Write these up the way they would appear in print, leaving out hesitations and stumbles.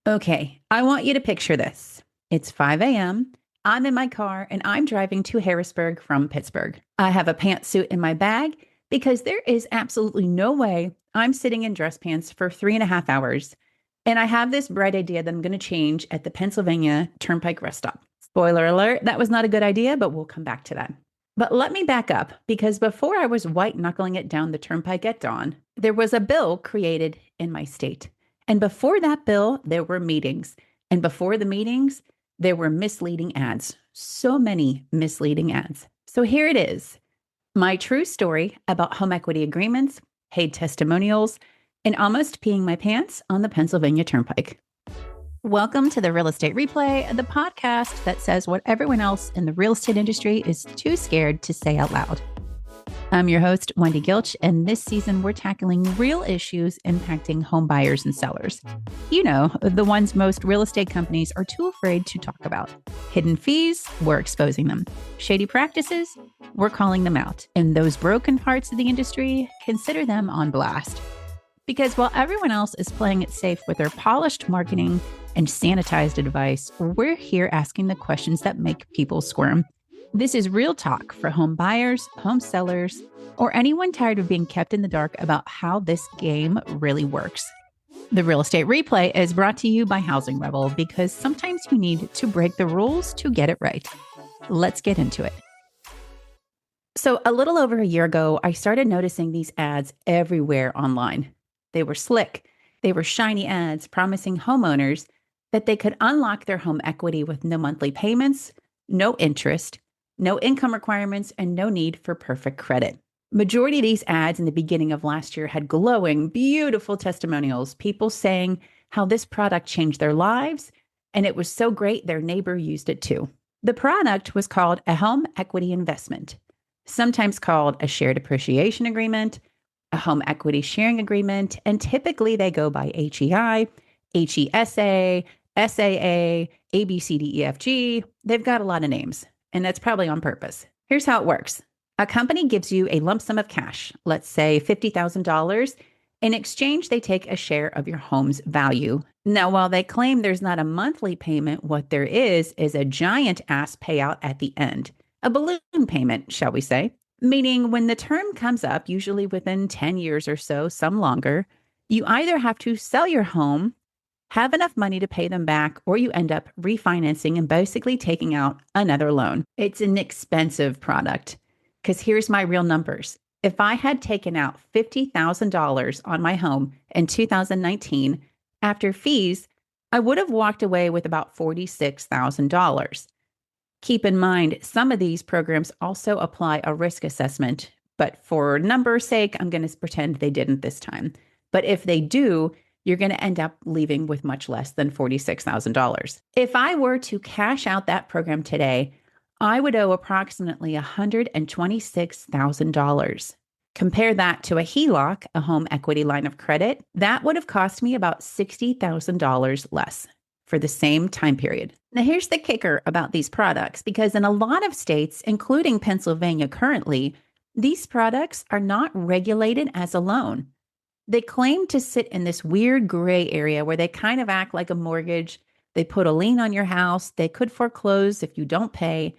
Okay, I want you to picture this. It's 5 a.m. I'm in my car and I'm driving to Harrisburg from Pittsburgh. I have a pantsuit in my bag because there is absolutely no way I'm sitting in dress pants for 3.5 hours. And I have this bright idea that I'm going to change at the Pennsylvania Turnpike rest stop. Spoiler alert, that was not a good idea, but we'll come back to that. But let me back up because before I was white knuckling it down the turnpike at dawn, there was a bill created in my state. And before that bill, there were meetings. And before the meetings, there were misleading ads. So many misleading ads. So here it is, my true story about home equity agreements, paid testimonials, and almost peeing my pants on the Pennsylvania Turnpike. Welcome to the Real Estate Replay, the podcast that says what everyone else in the real estate industry is too scared to say out loud. I'm your host, Wendy Gilch, and this season we're tackling real issues impacting home buyers and sellers. You know, the ones most real estate companies are too afraid to talk about. Hidden fees, we're exposing them. Shady practices, we're calling them out. And those broken parts of the industry, consider them on blast. Because while everyone else is playing it safe with their polished marketing and sanitized advice, we're here asking the questions that make people squirm. This is real talk for home buyers, home sellers, or anyone tired of being kept in the dark about how this game really works. The Real Estate Replay is brought to you by Housing Rebel because sometimes you need to break the rules to get it right. Let's get into it. So a little over a year ago, I started noticing these ads everywhere online. They were slick. They were shiny ads promising homeowners that they could unlock their home equity with no monthly payments, no interest, no income requirements, and no need for perfect credit. Majority of these ads in the beginning of last year had glowing, beautiful testimonials, people saying how this product changed their lives, and it was so great their neighbor used it too. The product was called a home equity investment, sometimes called a shared appreciation agreement, a home equity sharing agreement, and typically they go by HEI, HESA, SAA, ABCDEFG. They've got a lot of names, and that's probably on purpose. Here's how it works. A company gives you a lump sum of cash, let's say $50,000. In exchange, they take a share of your home's value. Now, while they claim there's not a monthly payment, what there is a giant ass payout at the end. A balloon payment, shall we say. Meaning when the term comes up, usually within 10 years or so, some longer, you either have to sell your home, have enough money to pay them back, or you end up refinancing and basically taking out another loan. It's an expensive product because here's my real numbers. If I had taken out $50,000 on my home in 2019, after fees, I would have walked away with about $46,000. Keep in mind, some of these programs also apply a risk assessment, but for number's sake, I'm going to pretend they didn't this time. But if they do, you're going to end up leaving with much less than $46,000. If I were to cash out that program today, I would owe approximately $126,000. Compare that to a HELOC, a home equity line of credit, that would have cost me about $60,000 less for the same time period. Now, here's the kicker about these products, because in a lot of states, including Pennsylvania currently, these products are not regulated as a loan. They claim to sit in this weird gray area where they kind of act like a mortgage. They put a lien on your house. They could foreclose if you don't pay,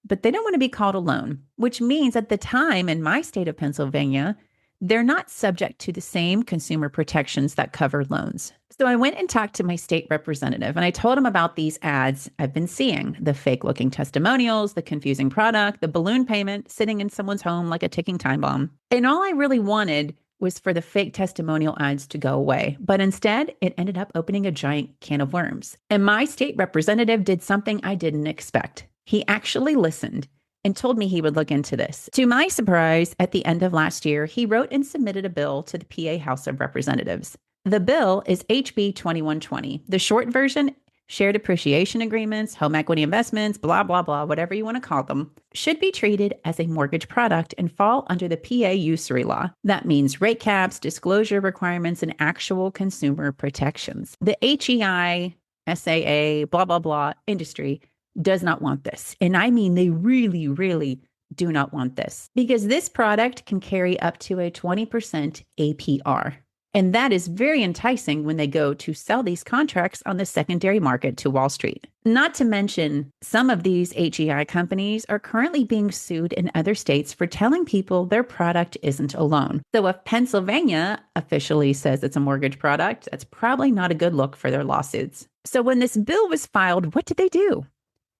but they don't want to be called a loan, which means at the time in my state of Pennsylvania, they're not subject to the same consumer protections that cover loans. So I went and talked to my state representative and I told him about these ads I've been seeing, the fake looking testimonials, the confusing product, the balloon payment sitting in someone's home like a ticking time bomb. And all I really wanted was for the fake testimonial ads to go away. But instead, it ended up opening a giant can of worms. And my state representative did something I didn't expect. He actually listened and told me he would look into this. To my surprise, at the end of last year, he wrote and submitted a bill to the PA House of Representatives. The bill is HB 2120. The short version, shared appreciation agreements, home equity investments, blah, blah, blah, whatever you want to call them, should be treated as a mortgage product and fall under the PA usury law. That means rate caps, disclosure requirements, and actual consumer protections. The HEI, SAA, blah, blah, blah industry does not want this. And I mean, they really, really do not want this because this product can carry up to a 20% APR. And that is very enticing when they go to sell these contracts on the secondary market to Wall Street. Not to mention, some of these HEI companies are currently being sued in other states for telling people their product isn't a loan. So if Pennsylvania officially says it's a mortgage product, that's probably not a good look for their lawsuits. So when this bill was filed, what did they do?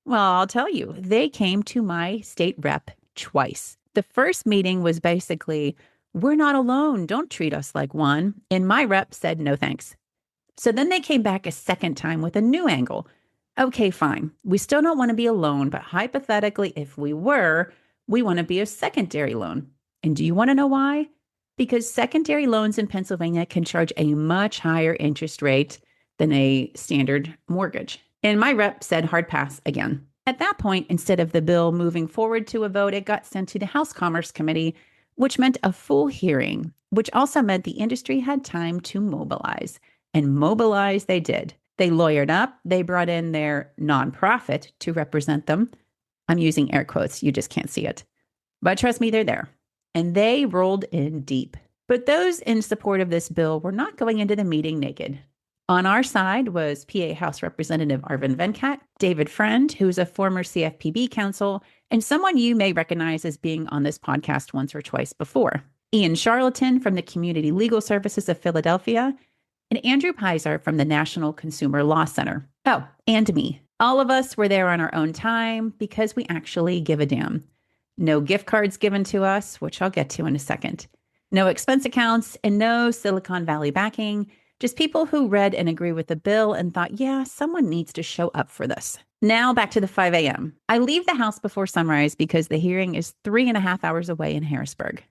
Well, I'll tell you, they came to my state rep twice. The first meeting was basically, we're not alone. Don't treat us like one. And my rep said, no thanks. So then they came back a second time with a new angle. Okay, fine. We still don't want to be a loan, but hypothetically, if we were, we want to be a secondary loan. And do you want to know why? Because secondary loans in Pennsylvania can charge a much higher interest rate than a standard mortgage. And my rep said hard pass again. At that point, instead of the bill moving forward to a vote, it got sent to the House Commerce Committee, which meant a full hearing, which also meant the industry had time to mobilize. And mobilize they did. They lawyered up. They brought in their nonprofit to represent them. I'm using air quotes. You just can't see it. But trust me, they're there. And they rolled in deep. But those in support of this bill were not going into the meeting naked. On our side was PA House Representative Arvind Venkat, David Friend, who's a former CFPB counsel, and someone you may recognize as being on this podcast once or twice before, Ian Charlatan from the Community Legal Services of Philadelphia, and Andrew Pizer from the National Consumer Law Center. Oh, and me. All of us were there on our own time because we actually give a damn. No gift cards given to us, which I'll get to in a second. No expense accounts and no Silicon Valley backing. Just people who read and agree with the bill and thought, yeah, someone needs to show up for this. Now back to the 5 a.m. I leave the house before sunrise because the hearing is 3.5 hours away in Harrisburg.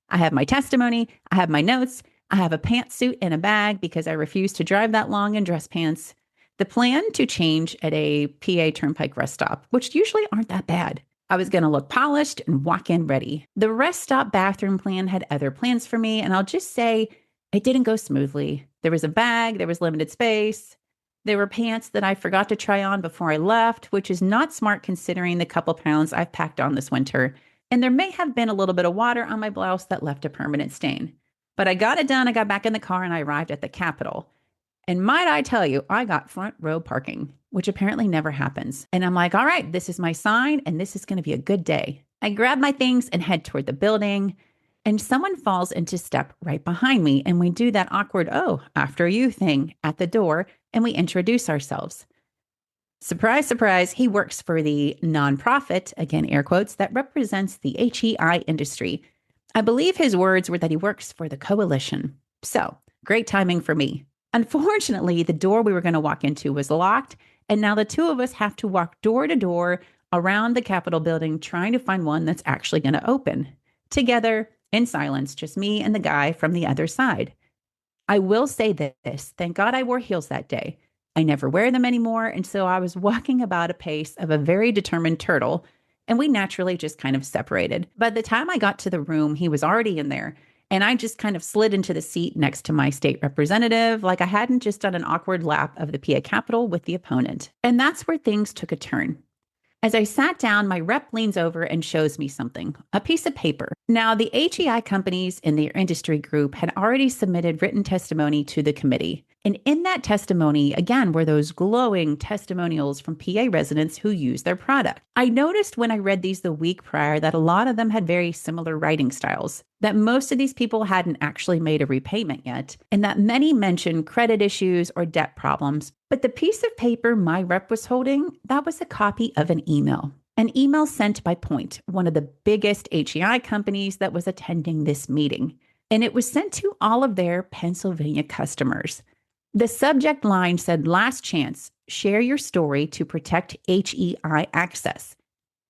I have my testimony, I have my notes, I have a pantsuit and a bag because I refuse to drive that long in dress pants. The plan to change at a PA Turnpike rest stop, which usually aren't that bad. I was going to look polished and walk in ready. The rest stop bathroom plan had other plans for me, and I'll just say it didn't go smoothly. There was a bag, there was limited space. There were pants that I forgot to try on before I left, which is not smart considering the couple pounds I've packed on this winter. And there may have been a little bit of water on my blouse that left a permanent stain. But I got it done. I got back in the car and I arrived at the Capitol. And might I tell you, I got front row parking, which apparently never happens. And I'm like, all right, this is my sign and this is going to be a good day. I grab my things and head toward the building. And someone falls into step right behind me. And we do that awkward, oh, after you thing at the door. And we introduce ourselves. Surprise, surprise, he works for the nonprofit, again, air quotes, that represents the HEI industry. I believe his words were that he works for the coalition. So, great timing for me. Unfortunately, the door we were going to walk into was locked. And now the two of us have to walk door to door around the Capitol building trying to find one that's actually going to open. Together, in silence, just me and the guy from the other side. I will say this, thank God I wore heels that day. I never wear them anymore, and so I was walking about a pace of a very determined turtle, and we naturally just kind of separated. By the time I got to the room, he was already in there, and I just kind of slid into the seat next to my state representative, like I hadn't just done an awkward lap of the PA Capitol with the opponent. And that's where things took a turn. As I sat down, my rep leans over and shows me something, a piece of paper. Now, the HEI companies in their industry group had already submitted written testimony to the committee. And in that testimony, again, were those glowing testimonials from PA residents who used their product. I noticed when I read these the week prior that a lot of them had very similar writing styles, that most of these people hadn't actually made a repayment yet, and that many mentioned credit issues or debt problems. But the piece of paper my rep was holding, that was a copy of an email sent by Point, one of the biggest HEI companies that was attending this meeting. And it was sent to all of their Pennsylvania customers. The subject line said, "Last chance, share your story to protect HEI access."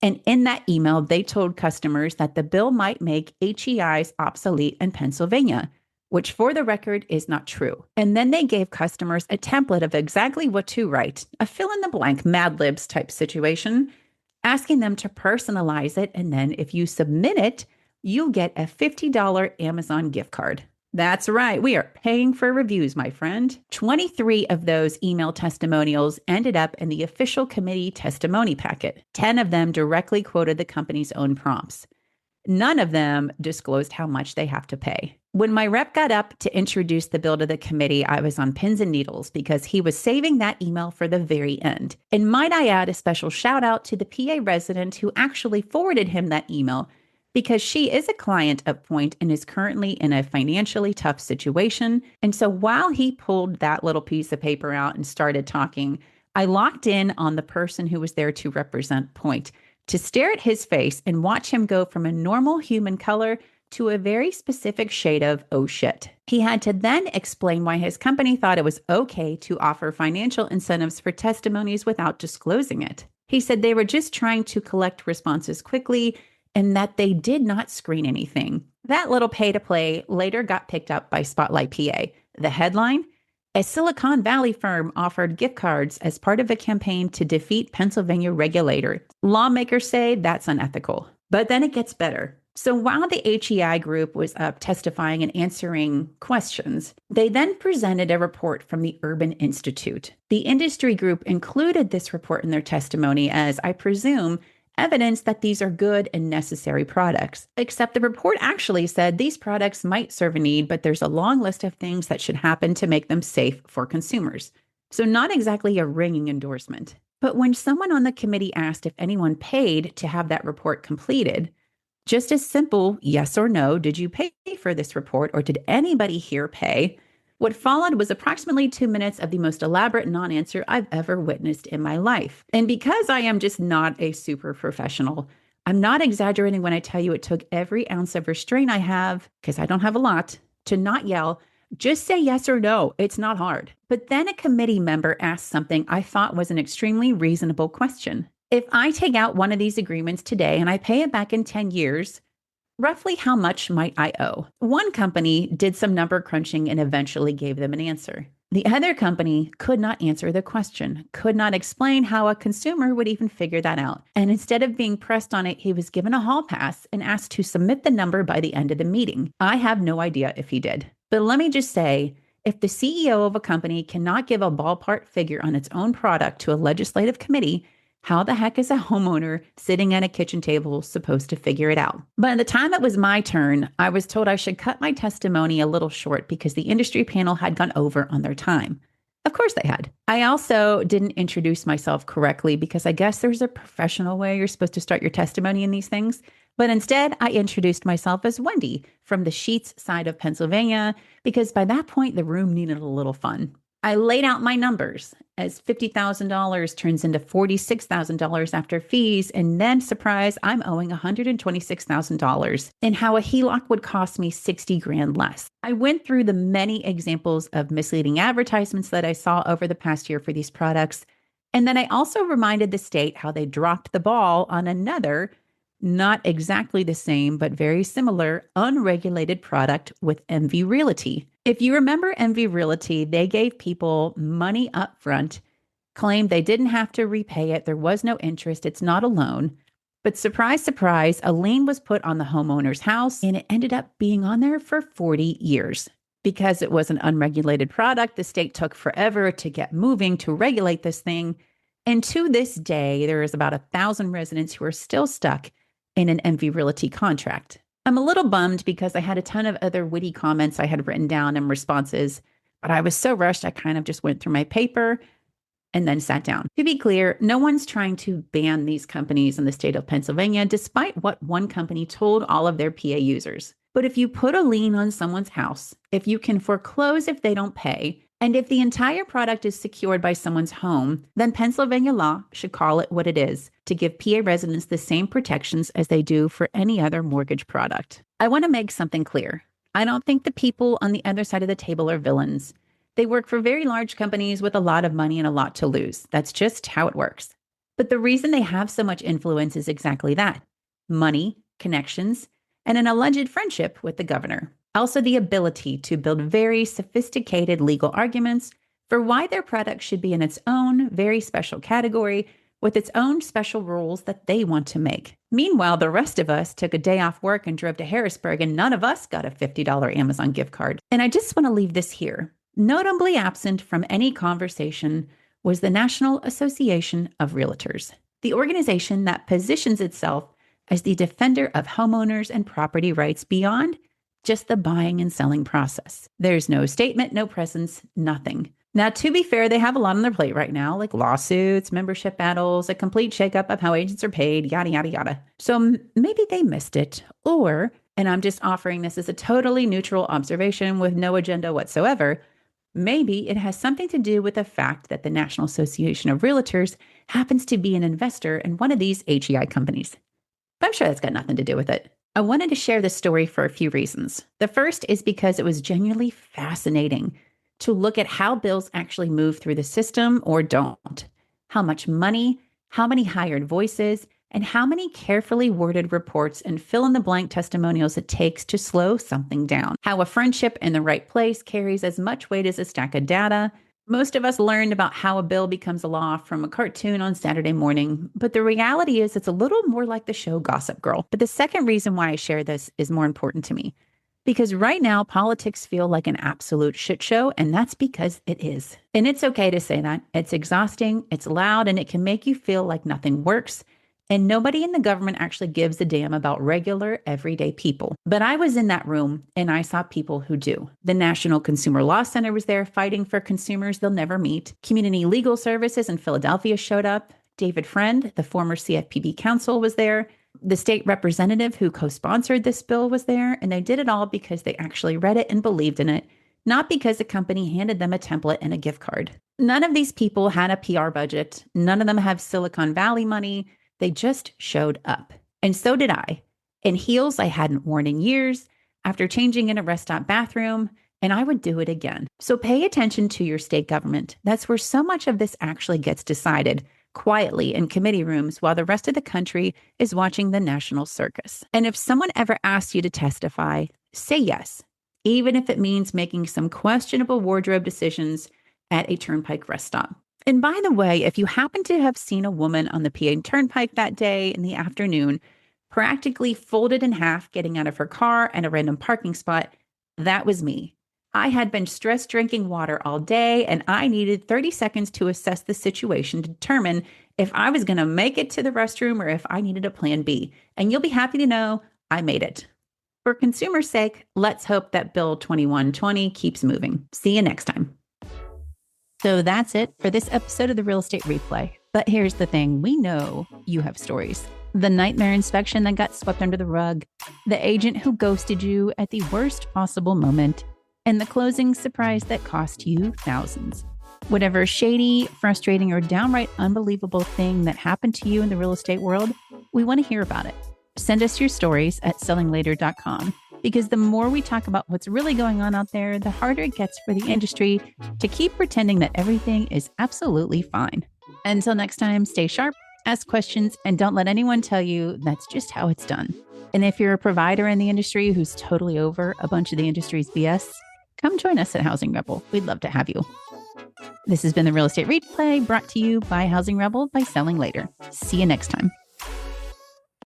And in that email, they told customers that the bill might make HEIs obsolete in Pennsylvania, which for the record is not true. And then they gave customers a template of exactly what to write, a fill-in-the-blank Mad Libs type situation, asking them to personalize it. And then if you submit it, you'll get a $50 Amazon gift card. That's right. We are paying for reviews, my friend. 23 of those email testimonials ended up in the official committee testimony packet. 10 of them directly quoted the company's own prompts. None of them disclosed how much they have to pay. When my rep got up to introduce the bill to the committee, I was on pins and needles because he was saving that email for the very end. And might I add a special shout out to the PA resident who actually forwarded him that email because she is a client of Point and is currently in a financially tough situation. And so while he pulled that little piece of paper out and started talking, I locked in on the person who was there to represent Point to stare at his face and watch him go from a normal human color to a very specific shade of oh shit. He had to then explain why his company thought it was okay to offer financial incentives for testimonies without disclosing it. He said they were just trying to collect responses quickly and that they did not screen anything. That little pay to play later got picked up by Spotlight PA. The headline: a Silicon Valley firm offered gift cards as part of a campaign to defeat Pennsylvania regulator. Lawmakers say that's unethical. But then it gets better. So while the HEI group was up testifying and answering questions, they then presented a report from the Urban Institute. The industry group included this report in their testimony as, I presume, evidence that these are good and necessary products. Except the report actually said these products might serve a need, but there's a long list of things that should happen to make them safe for consumers. So not exactly a ringing endorsement. But when someone on the committee asked if anyone paid to have that report completed, just a simple yes or no, did you pay for this report or did anybody here pay? What followed was approximately 2 minutes of the most elaborate non-answer I've ever witnessed in my life. And because I am just not a super professional, I'm not exaggerating when I tell you it took every ounce of restraint I have, because I don't have a lot, to not yell, just say yes or no. It's not hard. But then a committee member asked something I thought was an extremely reasonable question. If I take out one of these agreements today and I pay it back in 10 years, roughly how much might I owe? One company did some number crunching and eventually gave them an answer. The other company could not answer the question, could not explain how a consumer would even figure that out. And instead of being pressed on it, he was given a hall pass and asked to submit the number by the end of the meeting. I have no idea if he did. But let me just say, if the CEO of a company cannot give a ballpark figure on its own product to a legislative committee, how the heck is a homeowner sitting at a kitchen table supposed to figure it out? By the time it was my turn, I was told I should cut my testimony a little short because the industry panel had gone over on their time. Of course they had. I also didn't introduce myself correctly because I guess there's a professional way you're supposed to start your testimony in these things. But instead, I introduced myself as Wendy from the Sheets side of Pennsylvania because by that point, the room needed a little fun. I laid out my numbers as $50,000 turns into $46,000 after fees. And then, surprise, I'm owing $126,000 and how a HELOC would cost me $60,000 less. I went through the many examples of misleading advertisements that I saw over the past year for these products. And then I also reminded the state how they dropped the ball on another, not exactly the same, but very similar, unregulated product with MV Realty. If you remember MV Realty, they gave people money up front, claimed they didn't have to repay it. There was no interest. It's not a loan. But surprise, surprise, a lien was put on the homeowner's house and it ended up being on there for 40 years. Because it was an unregulated product, the state took forever to get moving to regulate this thing. And to this day, there is about 1,000 residents who are still stuck in an MV Realty contract. I'm a little bummed because I had a ton of other witty comments I had written down and responses, but I was so rushed I kind of just went through my paper and then sat down. To be clear, no one's trying to ban these companies in the state of Pennsylvania, despite what one company told all of their PA users. But if you put a lien on someone's house, if you can foreclose if they don't pay, and if the entire product is secured by someone's home, then Pennsylvania law should call it what it is, to give PA residents the same protections as they do for any other mortgage product. I want to make something clear. I don't think the people on the other side of the table are villains. They work for very large companies with a lot of money and a lot to lose. That's just how it works. But the reason they have so much influence is exactly that: money, connections, and an alleged friendship with the governor. Also, the ability to build very sophisticated legal arguments for why their product should be in its own very special category with its own special rules that they want to make. Meanwhile, the rest of us took a day off work and drove to Harrisburg, and none of us got a $50 Amazon gift card. And I just want to leave this here. Notably absent from any conversation was the National Association of Realtors, the organization that positions itself as the defender of homeowners and property rights beyond just the buying and selling process. There's no statement, no presence, nothing. Now, to be fair, they have a lot on their plate right now, like lawsuits, membership battles, a complete shakeup of how agents are paid, yada, yada, yada. So maybe they missed it. Or, and I'm just offering this as a totally neutral observation with no agenda whatsoever, maybe it has something to do with the fact that the National Association of Realtors happens to be an investor in one of these HEI companies. But I'm sure that's got nothing to do with it. I wanted to share this story for a few reasons. The first is because it was genuinely fascinating to look at how bills actually move through the system or don't, how much money, how many hired voices, and how many carefully worded reports and fill-in-the-blank testimonials it takes to slow something down, how a friendship in the right place carries as much weight as a stack of data. Most of us learned about how a bill becomes a law from a cartoon on Saturday morning, but the reality is it's a little more like the show Gossip Girl. But the second reason why I share this is more important to me. Because right now, politics feel like an absolute shit show, and that's because it is. And it's okay to say that. It's exhausting, it's loud, and it can make you feel like nothing works. And nobody in the government actually gives a damn about regular, everyday people. But I was in that room, and I saw people who do. The National Consumer Law Center was there fighting for consumers they'll never meet. Community Legal Services in Philadelphia showed up. David Friend, the former CFPB counsel, was there. The state representative who co-sponsored this bill was there, and they did it all because they actually read it and believed in it, not because the company handed them a template and a gift card. None of these people had a PR budget. None of them have Silicon Valley money. They just showed up. And so did I. In heels I hadn't worn in years, after changing in a rest stop bathroom, and I would do it again. So pay attention to your state government. That's where so much of this actually gets decided, quietly in committee rooms while the rest of the country is watching the national circus. And if someone ever asks you to testify, say yes, even if it means making some questionable wardrobe decisions at a turnpike rest stop. And by the way, if you happen to have seen a woman on the PA Turnpike that day in the afternoon, practically folded in half getting out of her car at a random parking spot, that was me. I had been stress drinking water all day, and I needed 30 seconds to assess the situation to determine if I was going to make it to the restroom or if I needed a plan B. And you'll be happy to know I made it. For consumers' sake, let's hope that Bill 2120 keeps moving. See you next time. So that's it for this episode of the Real Estate Replay. But here's the thing. We know you have stories. The nightmare inspection that got swept under the rug, the agent who ghosted you at the worst possible moment, and the closing surprise that cost you thousands. Whatever shady, frustrating, or downright unbelievable thing that happened to you in the real estate world, we want to hear about it. Send us your stories at sellinglater.com, because the more we talk about what's really going on out there, the harder it gets for the industry to keep pretending that everything is absolutely fine. Until next time, stay sharp, ask questions, and don't let anyone tell you that's just how it's done. And if you're a provider in the industry who's totally over a bunch of the industry's BS, come join us at Housing Rebel. We'd love to have you. This has been the Real Estate Replay, brought to you by Housing Rebel by Selling Later. See you next time.